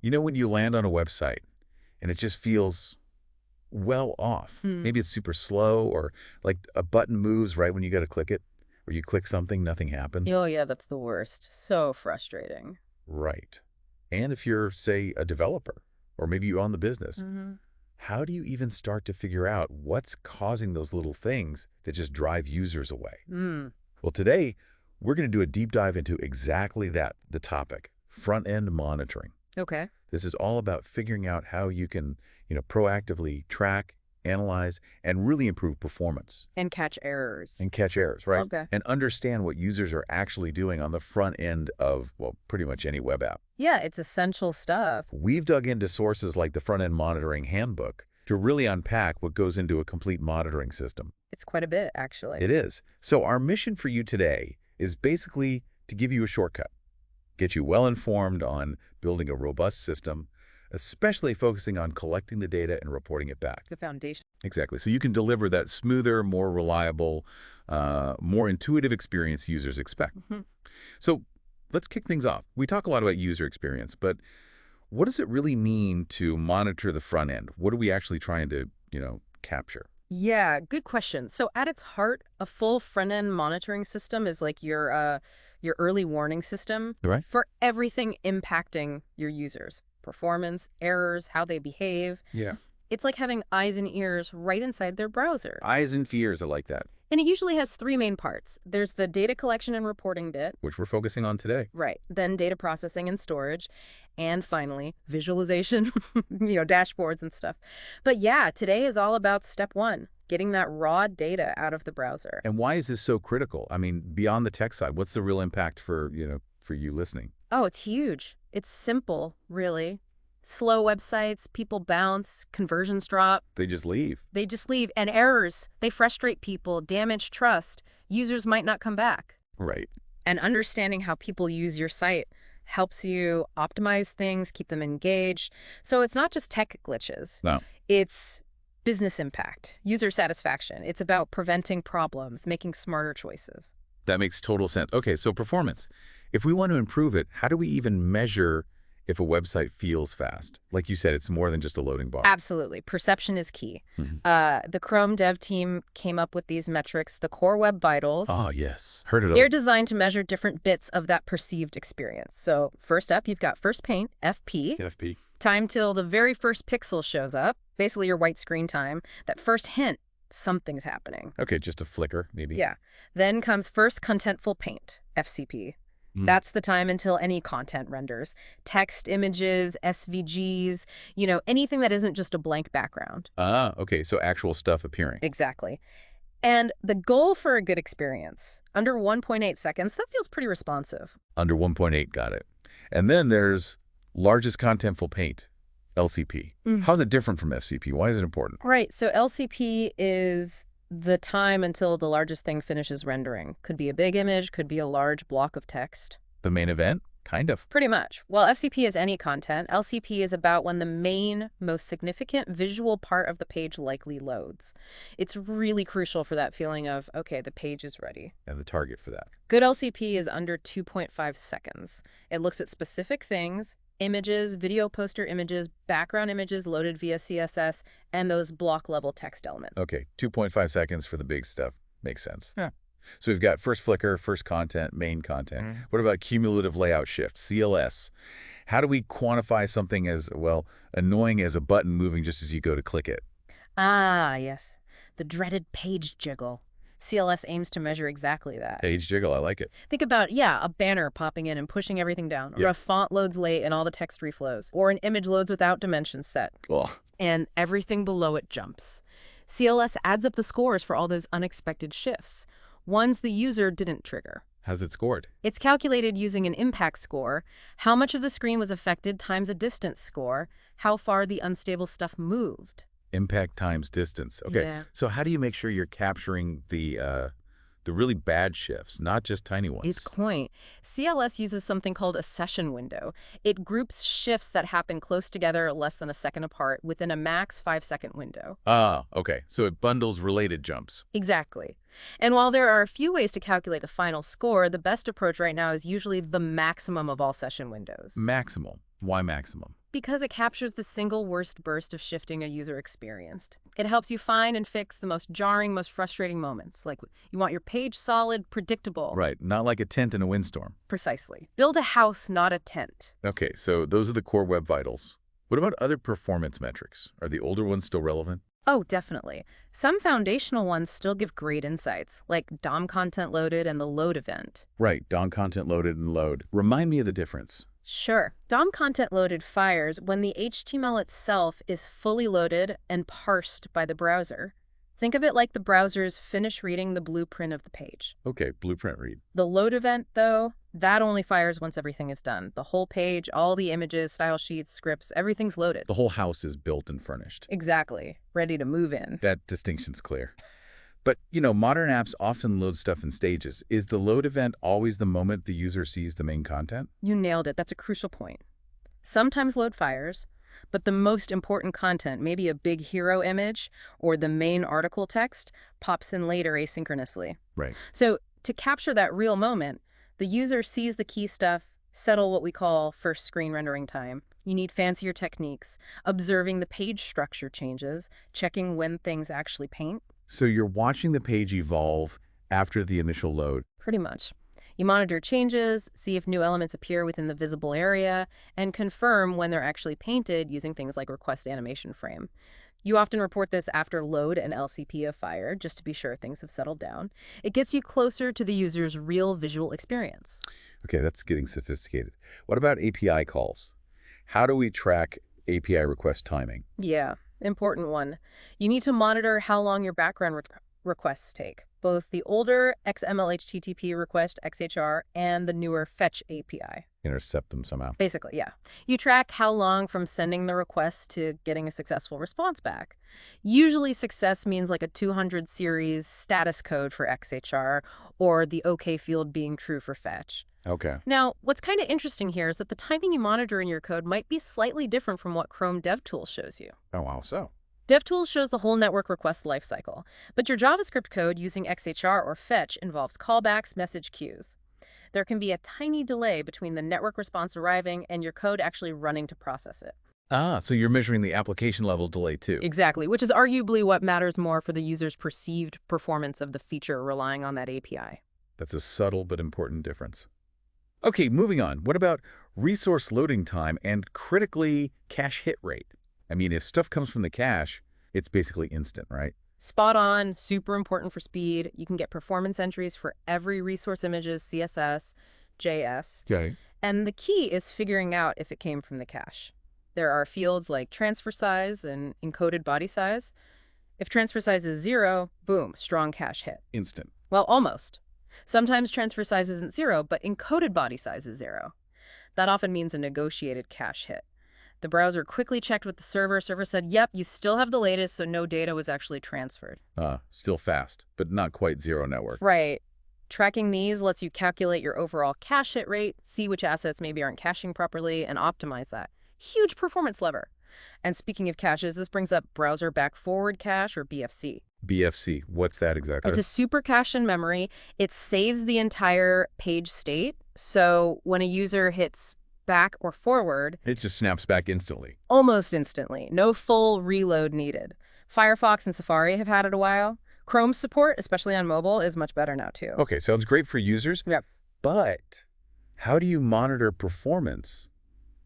You know when you land on a website and it just feels well off. Hmm. Maybe it's super slow or like a button moves right when you go to click it, or you click something, nothing happens. Oh, yeah, that's the worst. So frustrating. Right. And if you're, say, a developer, or maybe you own the business, Hmm. how do you even start to figure out what's causing those little things that just drive users away? Hmm. Well, today, we're going to do a deep dive into exactly that, the topic, front-end monitoring. Okay. This is all about figuring out how you can, proactively track, analyze, and really improve performance And catch errors. and catch errors, right? Okay. And understand what users are actually doing on the front end of, well, pretty much any web app. Yeah, it's essential stuff. We've dug into sources like the Front-End Monitoring Handbook to really unpack what goes into a complete monitoring system. It's quite a bit, actually. It is. So our mission for you today is basically to give you a shortcut, get you well informed on building a robust system, especially focusing on collecting the data and reporting it back. The foundation. Exactly. So you can deliver that smoother, more reliable, more intuitive experience users expect. Hmm. So let's kick things off. We talk a lot about user experience, but what does it really mean to monitor the front end? What are we actually trying to, capture? Yeah, good question. So at its heart, a full front-end monitoring system is like your early warning system Right? for everything impacting your users. Performance, errors, how they behave. Yeah. It's like having eyes and ears right inside their browser. Eyes and ears are like that, And it usually has three main parts. There's the data collection and reporting bit, which we're focusing on today. right? Then data processing and storage, and finally, visualization, dashboards and stuff. But yeah, today is all about step one, getting that raw data out of the browser. And why is this so critical? I mean, beyond the tech side, what's the real impact for, for you listening? Oh, it's huge. It's simple, really. Slow websites, people bounce, conversions drop. They just leave. They just leave. And errors, they frustrate people, damage trust. Users might not come back. Right. And understanding how people use your site helps you optimize things, keep them engaged. So it's not just tech glitches. No. It's business impact, user satisfaction. It's about preventing problems, making smarter choices. That makes total sense. Okay, so performance. If we want to improve it, how do we even measure if a website feels fast? Like you said, it's more than just a loading bar. Absolutely. Perception is key. Mhm. The Chrome dev team came up with these metrics, the Core Web Vitals. Oh, yes. Heard it. They're designed to measure different bits of that perceived experience. So first up, you've got first paint, FP. FP. Time till the very first pixel shows up, basically your white screen time. That first hint, something's happening. Okay, just a flicker, maybe. Yeah. Then comes first contentful paint, FCP. That's the time until any content renders. Text, images, SVGs, anything that isn't just a blank background. Ah, okay, so actual stuff appearing. Exactly. And the goal for a good experience, under 1.8 seconds, that feels pretty responsive. Under 1.8, got it. And then there's largest contentful paint, LCP. How's it different from FCP? Why is it important? Right, so LCP is the time until the largest thing finishes rendering. Could be a big image, could be a large block of text. The main event? Kind of. Pretty much. Well, FCP is any content. LCP is about when the main, most significant visual part of the page likely loads. It's really crucial for that feeling of, okay, the page is ready. And the target for that. Good LCP is under 2.5 seconds. It looks at specific things, images, video poster images, background images loaded via CSS, and those block-level text elements. Okay, 2.5 seconds for the big stuff. Makes sense. Yeah. So we've got first flicker, first content, main content. What about cumulative layout shift, CLS? How do we quantify something as, well, annoying as a button moving just as you go to click it? Ah, yes. The dreaded page jiggle. CLS aims to measure exactly that. Page jiggle, I like it. Think about, a banner popping in and pushing everything down, or Yeah. a font loads late and all the text reflows, or an image loads without dimensions set, Oh, and everything below it jumps. CLS adds up the scores for all those unexpected shifts, ones the user didn't trigger. how's it scored? It's calculated using an impact score, how much of the screen was affected times a distance score, how far the unstable stuff moved. Impact times distance. Okay, Yeah. so how do you make sure you're capturing the really bad shifts, not just tiny ones? It's point. CLS uses something called a session window. It groups shifts that happen close together less than a second apart within a max 5-second window. Ah, okay. So it bundles related jumps. Exactly. And while there are a few ways to calculate the final score, the best approach right now is usually the maximum of all session windows. Maximal. Why maximum? Because it captures the single worst burst of shifting a user experienced. It helps you find and fix the most jarring, most frustrating moments. Like you want your page solid, predictable. Right, not like a tent in a windstorm. Precisely. Build a house, not a tent. Okay, so those are the core web vitals. What about other performance metrics? Are the older ones still relevant? Oh, definitely. Some foundational ones still give great insights, like DOM content loaded and the load event. Right, DOM content loaded and load. Remind me of the difference. Sure. DOM content loaded fires when the HTML itself is fully loaded and parsed by the browser. Think of it like the browser's finish reading the blueprint of the page. Okay, blueprint read. The load event, though, that only fires once everything is done. The whole page, all the images, style sheets, scripts, everything's loaded. The whole house is built and furnished. Exactly. Ready to move in. That distinction's clear. But, modern apps often load stuff in stages. Is the load event always the moment the user sees the main content? You nailed it. That's a crucial point. Sometimes load fires, but the most important content, maybe a big hero image or the main article text, pops in later asynchronously. Right. So to capture that real moment, the user sees the key stuff, settle what we call first screen rendering time. You need fancier techniques, observing the page structure changes, checking when things actually paint. So you're watching the page evolve after the initial load. Pretty much. You monitor changes, see if new elements appear within the visible area, and confirm when they're actually painted using things like request animation frame. You often report this after load and LCP have fired, just to be sure things have settled down. It gets you closer to the user's real visual experience. Okay, that's getting sophisticated. What about API calls? How do we track API request timing? Yeah, important one. You need to monitor how long your background requests take, both the older XML HTTP request XHR and the newer fetch API. Intercept them somehow. Basically, yeah. You track how long from sending the request to getting a successful response back. Usually success means like a 200 series status code for XHR or the OK field being true for fetch. Okay. Now, what's kind of interesting here is that the timing you monitor in your code might be slightly different from what Chrome DevTools shows you. Oh, wow, so? DevTools shows the whole network request lifecycle, but your JavaScript code using XHR or fetch involves callbacks, message queues. There can be a tiny delay between the network response arriving and your code actually running to process it. Ah, so you're measuring the application level delay too. Exactly, which is arguably what matters more for the user's perceived performance of the feature relying on that API. That's a subtle but important difference. Okay, moving on. What about resource loading time and critically cache hit rate? I mean, if stuff comes from the cache, it's basically instant, right? Spot on, super important for speed. You can get performance entries for every resource images, CSS, JS. Okay. And the key is figuring out if it came from the cache. There are fields like transfer size and encoded body size. If transfer size is 0, boom, strong cache hit. Instant. Well, almost. Sometimes transfer size isn't 0, but encoded body size is 0. That often means a negotiated cache hit. The browser quickly checked with the server. Server said, yep, you still have the latest, so no data was actually transferred. Still fast, but not quite zero network. Right. Tracking these lets you calculate your overall cache hit rate, see which assets maybe aren't caching properly, and optimize that. Huge performance lever. And speaking of caches, this brings up browser back-forward cache, or BFC. BFC, what's that exactly? It's a super cache in memory. It saves the entire page state, so when a user hits back or forward, it just snaps back instantly. Almost instantly. No full reload needed. Firefox and Safari have had it a while. Chrome's support, especially on mobile, is much better now too. Okay, sounds great for users. Yep. But how do you monitor performance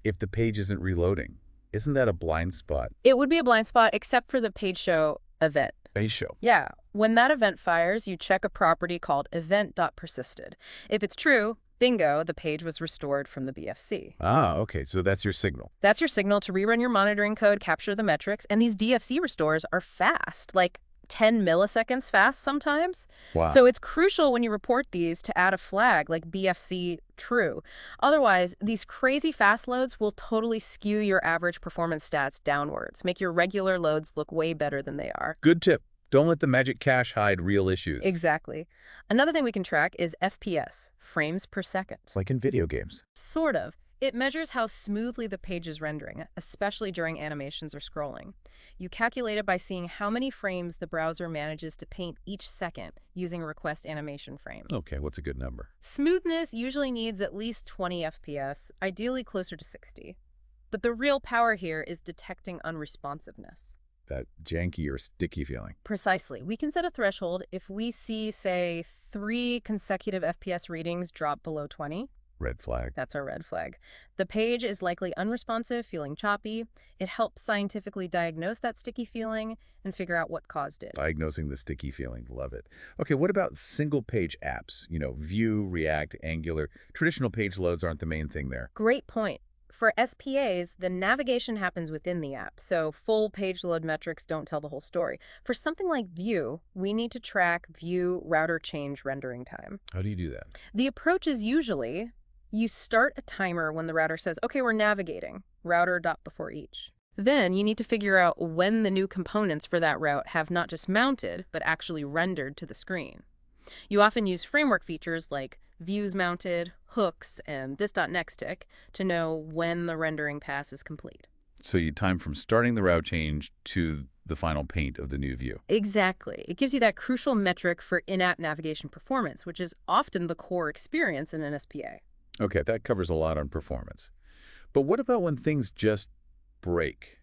if the page isn't reloading? Isn't that a blind spot? It would be a blind spot except for the page show event. Page show. Yeah. When that event fires, you check a property called event.persisted. If it's true, bingo, the page was restored from the BFC. Ah, okay, so that's your signal. That's your signal to rerun your monitoring code, capture the metrics, and these DFC restores are fast, like 10 milliseconds fast sometimes. Wow. So it's crucial when you report these to add a flag like BFC true. Otherwise, these crazy fast loads will totally skew your average performance stats downwards, make your regular loads look way better than they are. Good tip. Don't let the magic cache hide real issues. Exactly. Another thing we can track is FPS, frames per second. Like in video games. Sort of. It measures how smoothly the page is rendering, especially during animations or scrolling. You calculate it by seeing how many frames the browser manages to paint each second using a request animation frame. Okay, what's a good number? Smoothness usually needs at least 20 FPS, ideally closer to 60. But the real power here is detecting unresponsiveness. That janky or sticky feeling. Precisely. We can set a threshold if we see, say, 3 consecutive FPS readings drop below 20. Red flag. That's our red flag. The page is likely unresponsive, feeling choppy. It helps scientifically diagnose that sticky feeling and figure out what caused it. Diagnosing the sticky feeling. Love it. Okay, what about single-page apps? Vue, React, Angular. Traditional page loads aren't the main thing there. Great point. For SPAs, the navigation happens within the app, so full page load metrics don't tell the whole story. For something like Vue, we need to track Vue router change rendering time. How do you do that? The approach is usually you start a timer when the router says, okay, we're navigating, router dot before each. Then you need to figure out when the new components for that route have not just mounted, but actually rendered to the screen. You often use framework features like views mounted, hooks, and this.nextTick to know when the rendering pass is complete. So you time from starting the route change to the final paint of the new view. Exactly. It gives you that crucial metric for in-app navigation performance, which is often the core experience in an SPA. Okay, that covers a lot on performance. But what about when things just break?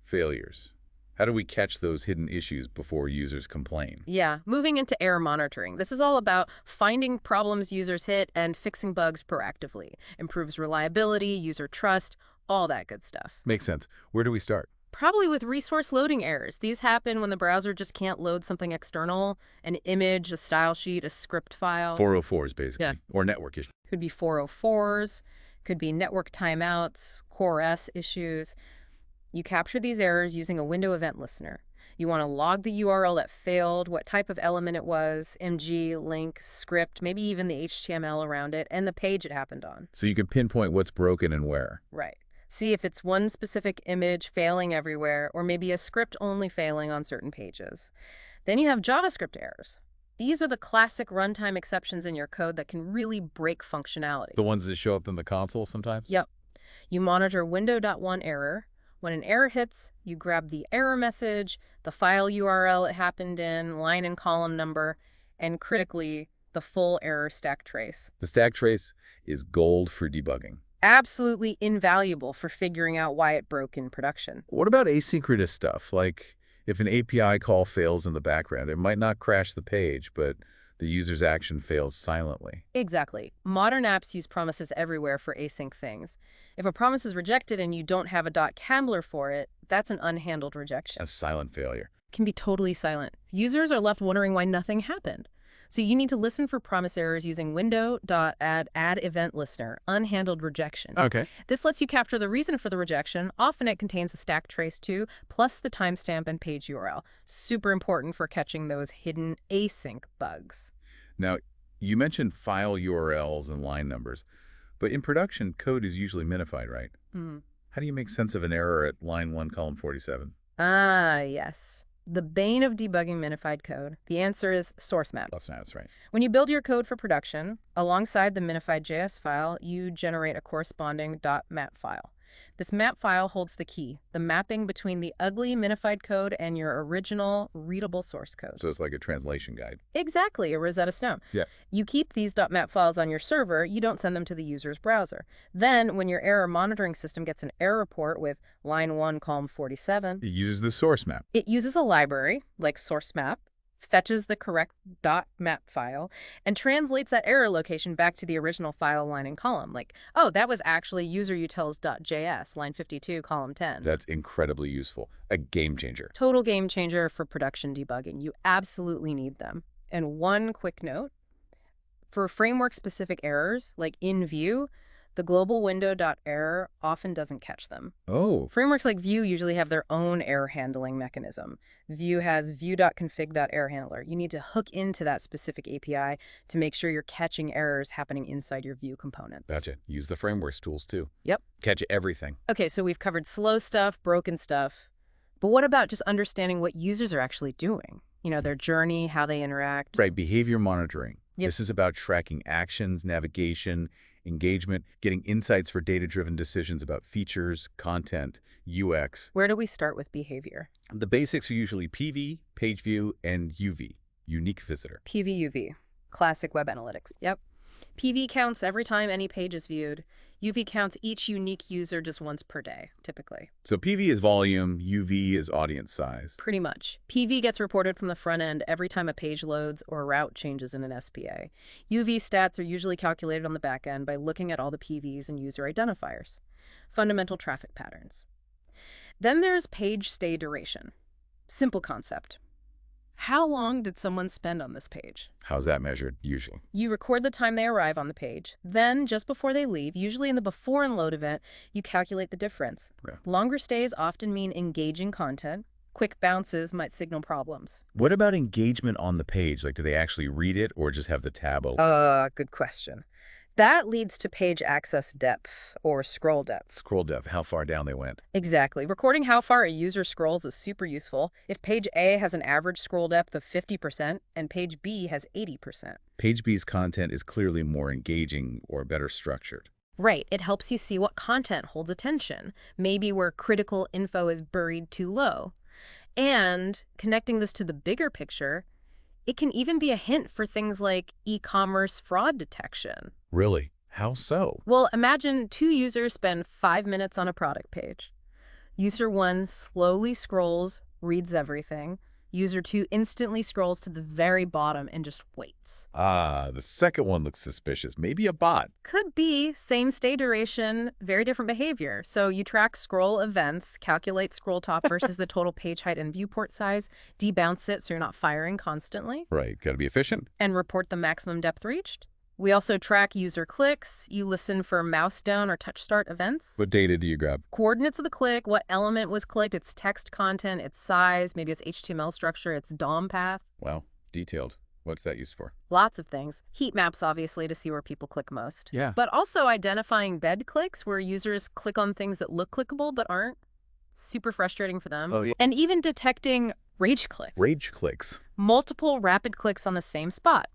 Failures. How do we catch those hidden issues before users complain? Yeah, moving into error monitoring. This is all about finding problems users hit and fixing bugs proactively. Improves reliability, user trust, all that good stuff. Makes sense. Where do we start? Probably with resource loading errors. These happen when the browser just can't load something external, an image, a style sheet, a script file. 404s, basically. Yeah. Or network issues. Could be 404s, could be network timeouts, Core S issues. You capture these errors using a window event listener. You want to log the URL that failed, what type of element it was, MG, link, script, maybe even the HTML around it, and the page it happened on. So you can pinpoint what's broken and where. Right. See if it's one specific image failing everywhere, or maybe a script only failing on certain pages. Then you have JavaScript errors. These are the classic runtime exceptions in your code that can really break functionality. The ones that show up in the console sometimes? Yep. You monitor window.1 error. When an error hits, you grab the error message, the file URL it happened in, line and column number, and critically, the full error stack trace. The stack trace is gold for debugging. Absolutely invaluable for figuring out why it broke in production. What about asynchronous stuff? Like if an API call fails in the background, it might not crash the page, but the user's action fails silently. Exactly. Modern apps use promises everywhere for async things. If a promise is rejected and you don't have a handler for it, that's an unhandled rejection. A silent failure. It can be totally silent. Users are left wondering why nothing happened. So you need to listen for promise errors using window.add event listener, unhandled rejection. Okay. This lets you capture the reason for the rejection. Often it contains a stack trace too, plus the timestamp and page URL. Super important for catching those hidden async bugs. Now, you mentioned file URLs and line numbers, but in production, code is usually minified, right? How do you make sense of an error at line 1, column 47? Ah, yes. The bane of debugging minified code. The answer is Sourcemaps. Sourcemaps, right. When you build your code for production, alongside the minified JS file, you generate a corresponding .map file. This map file holds the key, the mapping between the ugly minified code and your original readable source code. So it's like a translation guide. Exactly, a Rosetta Stone. Yeah. You keep these .map files on your server, you don't send them to the user's browser. Then, when your error monitoring system gets an error report with line 1, column 47, It uses the source map. it uses a library, like Sourcemap, fetches the correct .map file, and translates that error location back to the original file line and column. Like, oh, that was actually userutils.js, line 52, column 10. That's incredibly useful. A game changer. Total game changer for production debugging. You absolutely need them. And one quick note, for framework-specific errors, like in Vue, the global window.error often doesn't catch them. Oh, Frameworks like Vue usually have their own error handling mechanism. Vue has vue.config.errorhandler. You need to hook into that specific API to make sure you're catching errors happening inside your Vue components. gotcha. Use the frameworks tools too. Yep. Catch everything. Okay, so we've covered slow stuff, broken stuff. But what about just understanding what users are actually doing? You know, their journey, how they interact. Right, behavior monitoring. Yep. This is about tracking actions, navigation, engagement, getting insights for data-driven decisions about features, content, UX. Where do we start with behavior? The basics are usually PV, page view, and UV, unique visitor. PV/UV, classic web analytics. Yep. PV counts every time any page is viewed. UV counts each unique user just once per day, typically. So PV is volume, UV is audience size. Pretty much. PV gets reported from the front end every time a page loads or a route changes in an SPA. UV stats are usually calculated on the back end by looking at all the PVs and user identifiers. Fundamental traffic patterns. Then there's page stay duration. Simple concept. How long did someone spend on this page? How's that measured, usually? You record the time they arrive on the page. Then, just before they leave, usually in the before and load event, you calculate the difference. Yeah. Longer stays often mean engaging content. Quick bounces might signal problems. What about engagement on the page? Like, do they actually read it or just have the tab open? Good question. That leads to page access depth, or scroll depth. Scroll depth, how far down they went. Exactly. Recording how far a user scrolls is super useful. If page A has an average scroll depth of 50% and page B has 80%. Page B's content is clearly more engaging or better structured. Right. It helps you see what content holds attention, maybe where critical info is buried too low. And connecting this to the bigger picture, it can even be a hint for things like e-commerce fraud detection. Really? How so? Well, imagine two users spend 5 minutes on a product page. User 1 slowly scrolls, reads everything. User 2 instantly scrolls to the very bottom and just waits. The second one looks suspicious. Maybe a bot. Could be. Same stay duration, very different behavior. So you track scroll events, calculate scroll top versus the total page height and viewport size, debounce it so you're not firing constantly. Right. Got to be efficient. And report the maximum depth reached. We also track user clicks. You listen for mouse down or touch start events. What data do you grab? Coordinates of the click, what element was clicked, its text content, its size, maybe its HTML structure, its DOM path. Well, detailed. What's that used for? Lots of things. Heat maps, obviously, to see where people click most. Yeah. But also identifying bed clicks, where users click on things that look clickable but aren't. Super frustrating for them. Oh, yeah. And even detecting rage clicks. Rage clicks. Multiple rapid clicks on the same spot.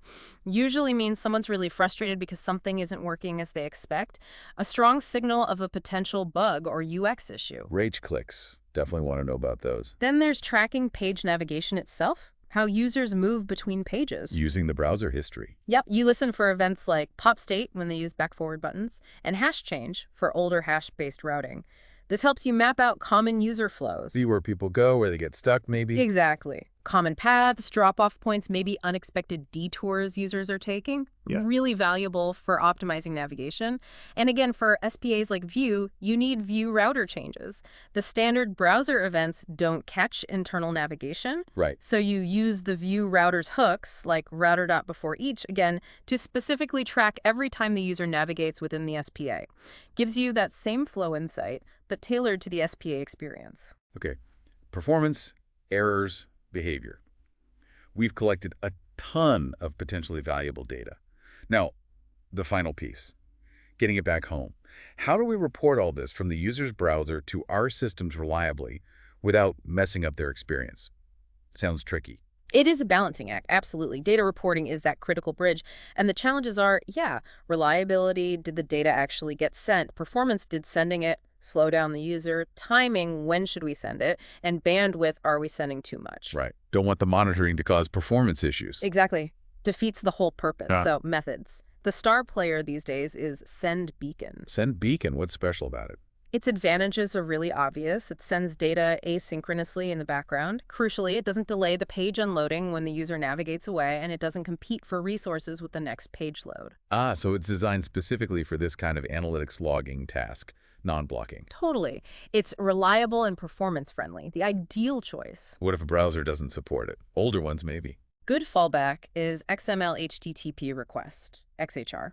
Usually means someone's really frustrated because something isn't working as they expect. A strong signal of a potential bug or UX issue. Rage clicks. Definitely want to know about those. Then there's tracking page navigation itself. How users move between pages. Using the browser history. Yep, you listen for events like pop state when they use back-forward buttons, and hash change for older hash-based routing. This helps you map out common user flows. See where people go, where they get stuck, maybe? Exactly. Common paths, drop-off points, maybe unexpected detours users are taking. Yeah. Really valuable for optimizing navigation. And again, for SPAs like Vue, you need Vue router changes. The standard browser events don't catch internal navigation. Right. So you use the Vue router's hooks, like router.beforeeach, again, to specifically track every time the user navigates within the SPA. Gives you that same flow insight, but tailored to the SPA experience. Okay. Performance, errors, behavior. We've collected a ton of potentially valuable data. Now, the final piece, getting it back home. How do we report all this from the user's browser to our systems reliably without messing up their experience? Sounds tricky. It is a balancing act, absolutely. Data reporting is that critical bridge. And the challenges are, reliability, did the data actually get sent? Performance, did sending it slow down the user? Timing, when should we send it? And bandwidth, are we sending too much? Right. Don't want the monitoring to cause performance issues. Exactly. Defeats the whole purpose. Yeah. So, methods. The star player these days is send beacon. Send beacon. What's special about it? Its advantages are really obvious. It sends data asynchronously in the background. Crucially, it doesn't delay the page unloading when the user navigates away, and it doesn't compete for resources with the next page load. So it's designed specifically for this kind of analytics logging task, non-blocking. Totally. It's reliable and performance-friendly, the ideal choice. What if a browser doesn't support it? Older ones, maybe. Good fallback is XML HTTP request, XHR.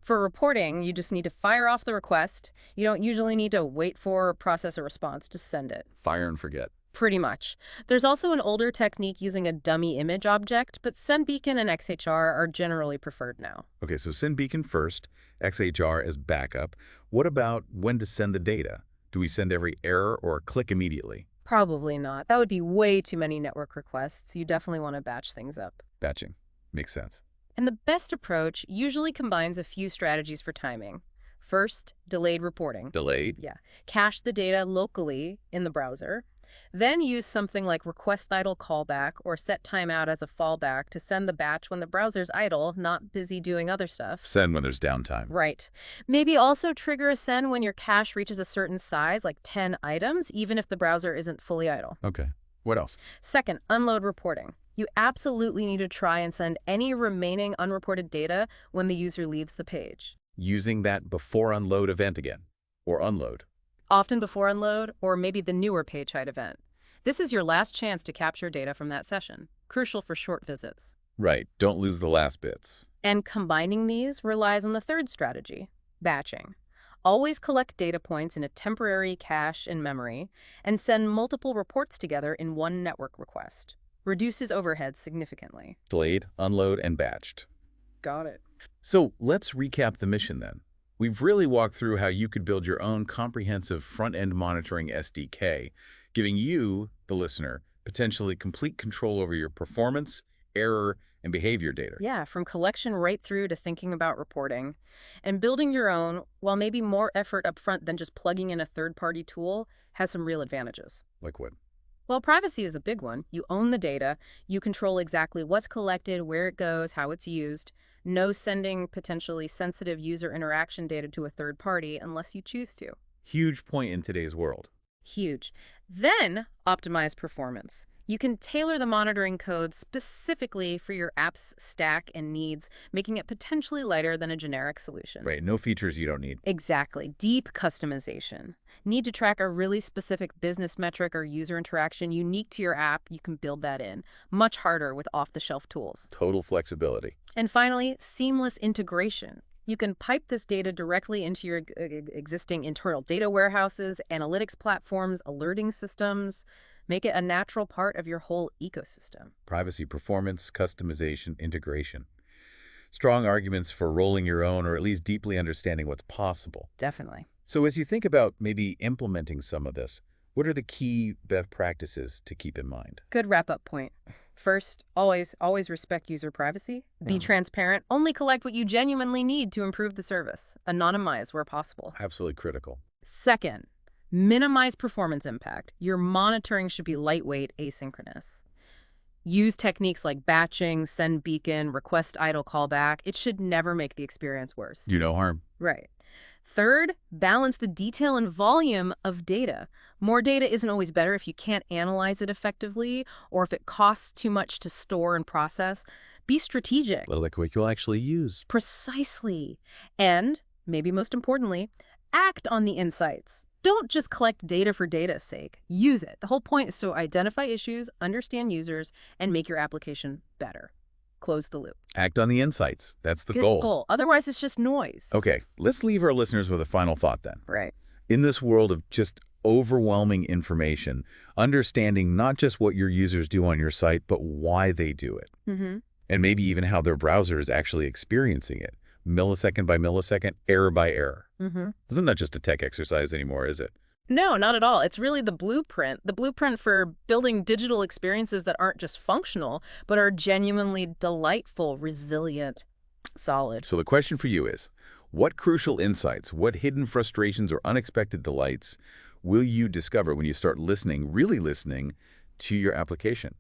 For reporting, you just need to fire off the request. You don't usually need to wait for or process a response to send it. Fire and forget. Pretty much. There's also an older technique using a dummy image object, but SendBeacon and XHR are generally preferred now. Okay, so send beacon first, XHR as backup. What about when to send the data? Do we send every error or click immediately? Probably not. That would be way too many network requests. You definitely want to batch things up. Batching. Makes sense. And the best approach usually combines a few strategies for timing. First, delayed reporting. Delayed? Yeah. Cache the data locally in the browser. Then use something like request idle callback or set timeout as a fallback to send the batch when the browser's idle, not busy doing other stuff. Send when there's downtime. Right. Maybe also trigger a send when your cache reaches a certain size, like 10 items, even if the browser isn't fully idle. Okay. What else? Second, unload reporting. You absolutely need to try and send any remaining unreported data when the user leaves the page. Using that before unload event again, or unload. Often before unload, or maybe the newer page height event. This is your last chance to capture data from that session, crucial for short visits. Right. Don't lose the last bits. And combining these relies on the third strategy, batching. Always collect data points in a temporary cache in memory and send multiple reports together in one network request. Reduces overhead significantly. Delayed, unload, and batched. Got it. So let's recap the mission then. We've really walked through how you could build your own comprehensive front-end monitoring SDK, giving you, the listener, potentially complete control over your performance, error, and behavior data. Yeah, from collection right through to thinking about reporting. And building your own, while maybe more effort up front than just plugging in a third-party tool, has some real advantages. Like what? Well, privacy is a big one. You own the data. You control exactly what's collected, where it goes, how it's used. No sending potentially sensitive user interaction data to a third party unless you choose to. Huge point in today's world. Huge. Then, optimize performance. You can tailor the monitoring code specifically for your app's stack and needs, making it potentially lighter than a generic solution. Right, no features you don't need. Exactly. Deep customization. Need to track a really specific business metric or user interaction unique to your app? You can build that in. Much harder with off-the-shelf tools. Total flexibility. And finally, seamless integration. You can pipe this data directly into your existing internal data warehouses, analytics platforms, alerting systems. Make it a natural part of your whole ecosystem. Privacy, performance, customization, integration. Strong arguments for rolling your own or at least deeply understanding what's possible. Definitely. So as you think about maybe implementing some of this, what are the key best practices to keep in mind? Good wrap-up point. First, always respect user privacy. Be transparent. Only collect what you genuinely need to improve the service. Anonymize where possible. Absolutely critical. Second, minimize performance impact. Your monitoring should be lightweight, asynchronous. Use techniques like batching, send beacon, request idle callback. It should never make the experience worse. Do no harm. Right. Third, balance the detail and volume of data. More data isn't always better if you can't analyze it effectively or if it costs too much to store and process. Be strategic. Like what you'll actually use. Precisely. And, maybe most importantly, act on the insights. Don't just collect data for data's sake. Use it. The whole point is to identify issues, understand users, and make your application better. Close the loop. Act on the insights. That's the Good goal. Otherwise, it's just noise. Okay, let's leave our listeners with a final thought then. Right. In this world of just overwhelming information, understanding not just what your users do on your site, but why they do it. And maybe even how their browser is actually experiencing it. Millisecond by millisecond, error by error. Isn't that just a tech exercise anymore, is it? No, not at all. It's really the blueprint for building digital experiences that aren't just functional, but are genuinely delightful, resilient, solid. So the question for you is, what crucial insights, what hidden frustrations or unexpected delights will you discover when you start listening, really listening, to your application?